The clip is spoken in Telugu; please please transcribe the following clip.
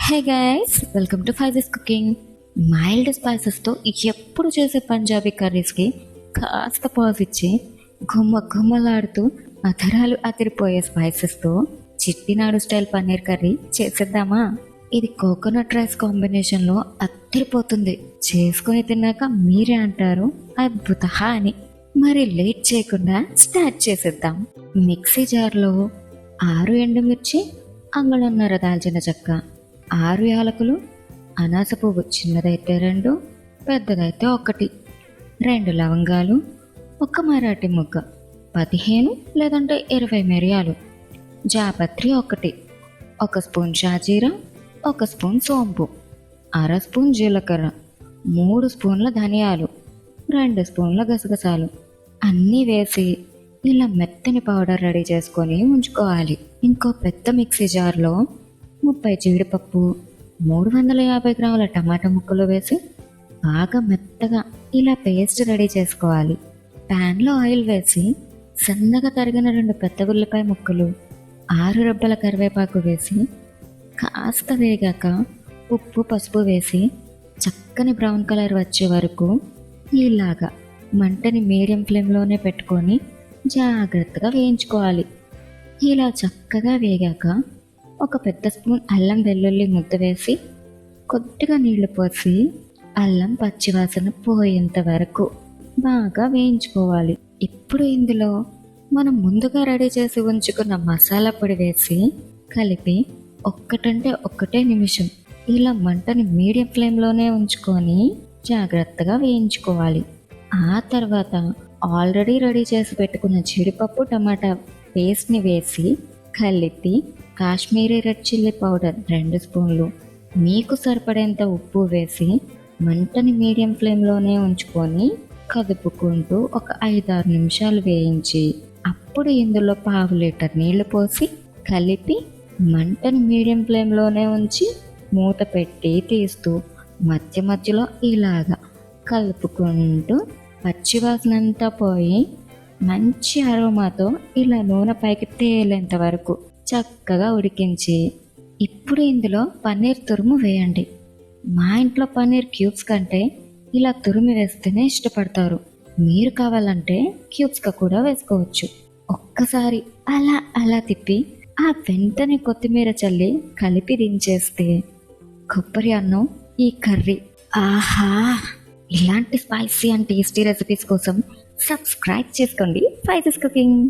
Hey guys, welcome to Faiza's cooking. Mild స్పైసెస్తో ఎప్పుడు చేసే పంజాబీ కర్రీస్కి కాస్త పాజ్ ఇచ్చి గుమ్మ గుమ్మలాడుతూ అధరాలు అదిరిపోయే స్పైసెస్తో చిట్టినాడు స్టైల్ పన్నీర్ కర్రీ చేసేద్దామా? ఇది కోకోనట్ రైస్ కాంబినేషన్లో అదిరిపోతుంది. చేసుకుని తిన్నాక మీరే అంటారు అద్భుత అని. మరి లేట్ చేయకుండా స్టార్ట్ చేసేద్దాం. మిక్సీ జార్లో 6 ఎండుమిర్చి, అంగుళన్నర దాల్చిన చెక్క, 6 యాలకులు, అనాస పువ్వు చిన్నదైతే 2, పెద్దదైతే 1, 2 లవంగాలు, 1 మరాఠీ ముగ్గ, 15 లేదంటే 20 మిరియాలు, జాపత్రి 1, 1 స్పూన్ షాజీరా, 1 స్పూన్ సోంపు, 1/2 స్పూన్ జీలకర్ర, 3 స్పూన్ల ధనియాలు, 2 స్పూన్ల గసగసాలు అన్నీ వేసి ఇలా మెత్తని పౌడర్ రెడీ చేసుకొని ఉంచుకోవాలి. ఇంకో పెద్ద మిక్సీ జార్లో 30 జీడిపప్పు, 350 గ్రాముల టమాటా ముక్కలు వేసి బాగా మెత్తగా ఇలా పేస్ట్ రెడీ చేసుకోవాలి. ప్యాన్లో ఆయిల్ వేసి సన్నగా తరిగిన 2 పెద్ద ఉల్లిపాయ ముక్కలు, 6 రెబ్బల కరివేపాకు వేసి కాస్త వేగాక ఉప్పు పసుపు వేసి చక్కని బ్రౌన్ కలర్ వచ్చే వరకు ఇలాగా మంటని మీడియం ఫ్లేమ్లోనే పెట్టుకొని జాగ్రత్తగా వేయించుకోవాలి. ఇలా చక్కగా వేగాక 1 పెద్ద స్పూన్ అల్లం వెల్లుల్లి ముద్ద వేసి కొద్దిగా నీళ్లు పోసి అల్లం పచ్చివాసన పోయేంత వరకు బాగా వేయించుకోవాలి. ఇప్పుడు ఇందులో మనం ముందుగా రెడీ చేసి ఉంచుకున్న మసాలా పొడి వేసి కలిపి 1 నిమిషం ఇలా మంటని మీడియం ఫ్లేమ్లోనే ఉంచుకొని జాగ్రత్తగా వేయించుకోవాలి. ఆ తర్వాత ఆల్రెడీ రెడీ చేసి పెట్టుకున్న జీడిపప్పు టమాటా పేస్ట్ని వేసి కలిపి కాశ్మీరీ రెడ్ చిల్లీ పౌడర్ 2 స్పూన్లు, మీకు సరిపడేంత ఉప్పు వేసి మంటని మీడియం ఫ్లేమ్లోనే ఉంచుకొని కదుపుకుంటూ 5-6 నిమిషాలు వేయించి అప్పుడు ఇందులో 1/2 లీటర్ నీళ్లు పోసి కలిపి మంటని మీడియం ఫ్లేమ్లోనే ఉంచి మూత పెట్టి తీస్తూ మధ్య మధ్యలో ఇలాగా కలుపుకుంటూ పచ్చివాసన అంతా పోయి మంచి అరోమాతో ఇలా నూనె పైకి తేలేంత వరకు చక్కగా ఉడికించి ఇప్పుడు ఇందులో పన్నీర్ తురుము వేయండి. మా ఇంట్లో పన్నీర్ క్యూబ్స్ కంటే ఇలా తురిమి వేస్తేనే ఇష్టపడతారు. మీరు కావాలంటే క్యూబ్స్గా కూడా వేసుకోవచ్చు. ఒక్కసారి అలా తిప్పి ఆ వెంటనే కొత్తిమీర చల్లి కలిపి దించేస్తే కొబ్బరి అన్నం ఈ కర్రీ. ఆహా! ఇలాంటి స్పైసీ అండ్ టేస్టీ రెసిపీస్ కోసం సబ్స్క్రైబ్ చేసుకోండి ఫైజెస్ కుకింగ్.